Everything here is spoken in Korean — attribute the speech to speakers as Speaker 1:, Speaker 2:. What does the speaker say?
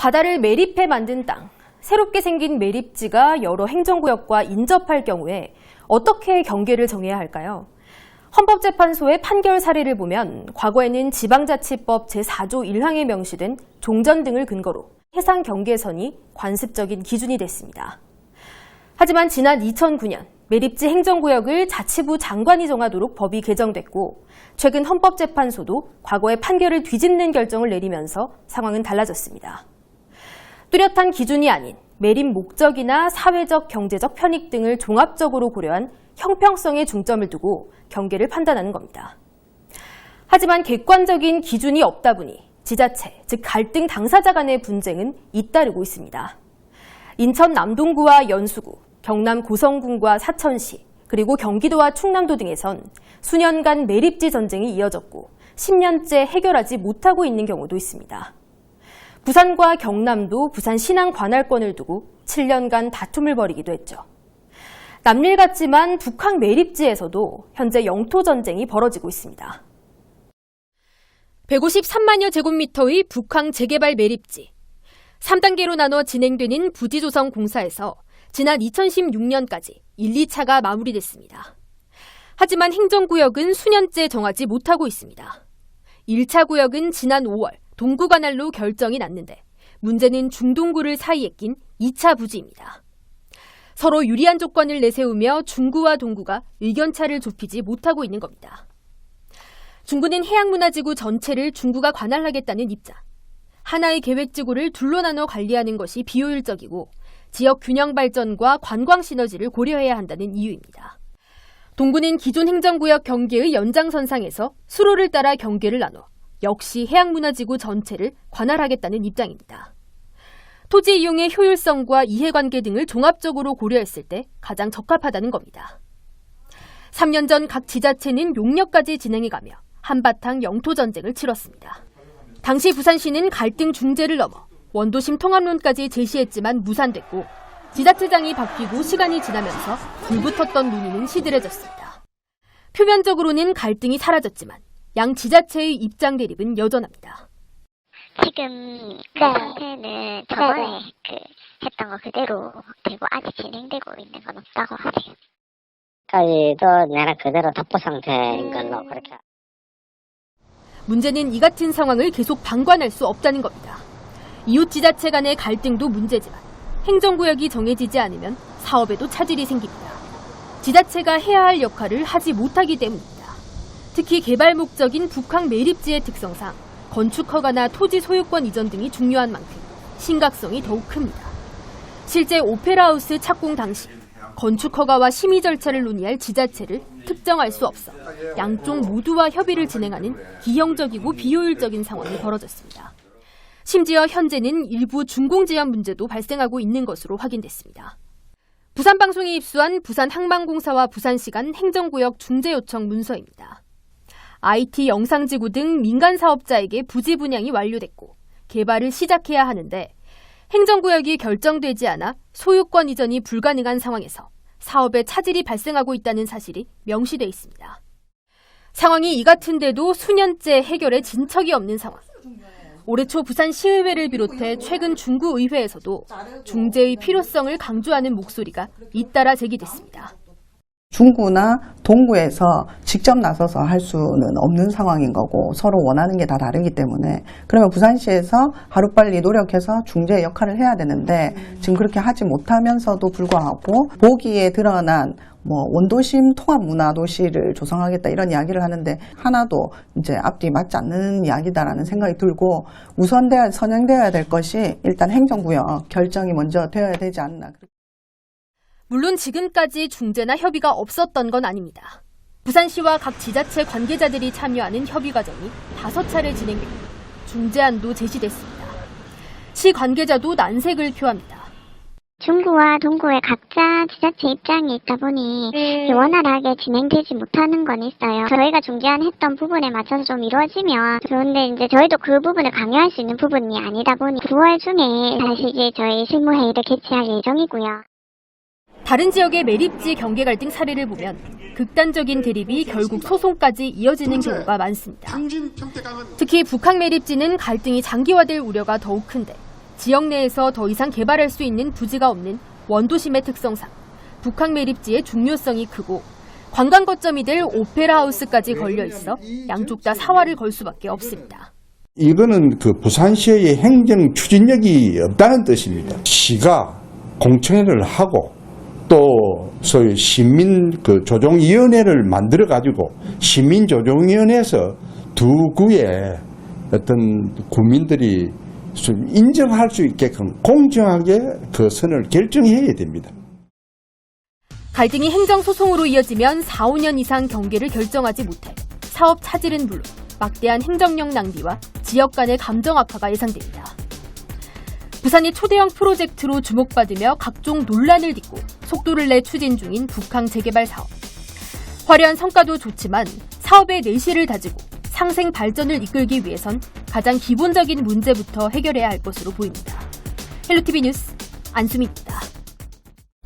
Speaker 1: 바다를 매립해 만든 땅, 새롭게 생긴 매립지가 여러 행정구역과 인접할 경우에 어떻게 경계를 정해야 할까요? 헌법재판소의 판결 사례를 보면 과거에는 지방자치법 제4조 1항에 명시된 종전 등을 근거로 해상 경계선이 관습적인 기준이 됐습니다. 하지만 지난 2009년 매립지 행정구역을 자치부 장관이 정하도록 법이 개정됐고 최근 헌법재판소도 과거의 판결을 뒤집는 결정을 내리면서 상황은 달라졌습니다. 뚜렷한 기준이 아닌 매립 목적이나 사회적, 경제적 편익 등을 종합적으로 고려한 형평성에 중점을 두고 경계를 판단하는 겁니다. 하지만 객관적인 기준이 없다 보니 지자체, 즉 갈등 당사자 간의 분쟁은 잇따르고 있습니다. 인천 남동구와 연수구, 경남 고성군과 사천시, 그리고 경기도와 충남도 등에선 수년간 매립지 전쟁이 이어졌고 10년째 해결하지 못하고 있는 경우도 있습니다. 부산과 경남도 부산 신항 관할권을 두고 7년간 다툼을 벌이기도 했죠. 남일 같지만 북한 매립지에서도 현재 영토 전쟁이 벌어지고 있습니다. 153만여 제곱미터의 북한 재개발 매립지. 3단계로 나눠 진행되는 부지조성 공사에서 지난 2016년까지 1, 2차가 마무리됐습니다. 하지만 행정구역은 수년째 정하지 못하고 있습니다. 1차 구역은 지난 5월 동구관할로 결정이 났는데 문제는 중동구를 사이에 낀 2차 부지입니다. 서로 유리한 조건을 내세우며 중구와 동구가 의견차를 좁히지 못하고 있는 겁니다. 중구는 해양문화지구 전체를 중구가 관할하겠다는 입장. 하나의 계획지구를 둘로 나눠 관리하는 것이 비효율적이고 지역 균형 발전과 관광 시너지를 고려해야 한다는 이유입니다. 동구는 기존 행정구역 경계의 연장선상에서 수로를 따라 경계를 나눠 역시 해양문화지구 전체를 관할하겠다는 입장입니다. 토지 이용의 효율성과 이해관계 등을 종합적으로 고려했을 때 가장 적합하다는 겁니다. 3년 전 각 지자체는 용역까지 진행해가며 한바탕 영토 전쟁을 치렀습니다. 당시 부산시는 갈등 중재를 넘어 원도심 통합론까지 제시했지만 무산됐고 지자체장이 바뀌고 시간이 지나면서 불붙었던 논의는 시들해졌습니다. 표면적으로는 갈등이 사라졌지만 양 지자체의 입장 대립은 여전합니다.
Speaker 2: 지금 그 상태는 저번에 했던 거 그대로 되고 아직 진행되고 있는 건 없다고 하세요.
Speaker 3: 까지도 내가 그대로 답보 상태인 걸로 그렇게.
Speaker 1: 문제는 이 같은 상황을 계속 방관할 수 없다는 겁니다. 이웃 지자체 간의 갈등도 문제지만 행정구역이 정해지지 않으면 사업에도 차질이 생깁니다. 지자체가 해야 할 역할을 하지 못하기 때문입니다. 특히 개발 목적인 북한 매립지의 특성상 건축 허가나 토지 소유권 이전 등이 중요한 만큼 심각성이 더욱 큽니다. 실제 오페라하우스 착공 당시 건축 허가와 심의 절차를 논의할 지자체를 특정할 수 없어 양쪽 모두와 협의를 진행하는 기형적이고 비효율적인 상황이 벌어졌습니다. 심지어 현재는 일부 준공제한 문제도 발생하고 있는 것으로 확인됐습니다. 부산방송이 입수한 부산항만공사와 부산시 간 행정구역 중재요청 문서입니다. IT 영상지구 등 민간 사업자에게 부지 분양이 완료됐고 개발을 시작해야 하는데 행정구역이 결정되지 않아 소유권 이전이 불가능한 상황에서 사업에 차질이 발생하고 있다는 사실이 명시돼 있습니다. 상황이 이 같은데도 수년째 해결에 진척이 없는 상황. 올해 초 부산시의회를 비롯해 최근 중구의회에서도 중재의 필요성을 강조하는 목소리가 잇따라 제기됐습니다.
Speaker 4: 중구나 동구에서 직접 나서서 할 수는 없는 상황인 거고 서로 원하는 게 다 다르기 때문에 그러면 부산시에서 하루빨리 노력해서 중재 역할을 해야 되는데 지금 그렇게 하지 못하면서도 불구하고 보기에 드러난 원도심 통합문화도시를 조성하겠다 이런 이야기를 하는데 하나도 이제 앞뒤 맞지 않는 이야기다라는 생각이 들고 선행되어야 될 것이 일단 행정구역 결정이 먼저 되어야 되지 않나.
Speaker 1: 물론 지금까지 중재나 협의가 없었던 건 아닙니다. 부산시와 각 지자체 관계자들이 참여하는 협의 과정이 5차례 진행됐고 중재안도 제시됐습니다. 시 관계자도 난색을 표합니다.
Speaker 2: 중구와 동구의 각자 지자체 입장이 있다 보니 원활하게 진행되지 못하는 건 있어요. 저희가 중재안했던 부분에 맞춰서 좀 이루어지면 좋은데 이제 저희도 그 부분을 강요할 수 있는 부분이 아니다 보니 9월 중에 다시 이제 저희 실무회의를 개최할 예정이고요.
Speaker 1: 다른 지역의 매립지 경계 갈등 사례를 보면 극단적인 대립이 결국 소송까지 이어지는 경우가 많습니다. 특히 북한 매립지는 갈등이 장기화될 우려가 더욱 큰데 지역 내에서 더 이상 개발할 수 있는 부지가 없는 원도심의 특성상 북한 매립지의 중요성이 크고 관광 거점이 될 오페라 하우스까지 걸려 있어 양쪽 다 사활을 걸 수밖에 없습니다.
Speaker 5: 이거는 그 부산시의 행정 추진력이 없다는 뜻입니다. 시가 공청회를 하고 또 소위 시민 그 조정위원회를 만들어 가지고 시민 조정위원회에서 두 구의 어떤 구민들이 좀 인정할 수 있게끔 공정하게 그 선을 결정해야 됩니다.
Speaker 1: 갈등이 행정소송으로 이어지면 4, 5년 이상 경계를 결정하지 못해 사업 차질은 물론 막대한 행정력 낭비와 지역 간의 감정 악화가 예상됩니다. 부산이 초대형 프로젝트로 주목받으며 각종 논란을 딛고 속도를 내 추진 중인 북항 재개발 사업. 화려한 성과도 좋지만 사업의 내실을 다지고 상생 발전을 이끌기 위해선 가장 기본적인 문제부터 해결해야 할 것으로 보입니다. 헬로티비 뉴스 안수미입니다.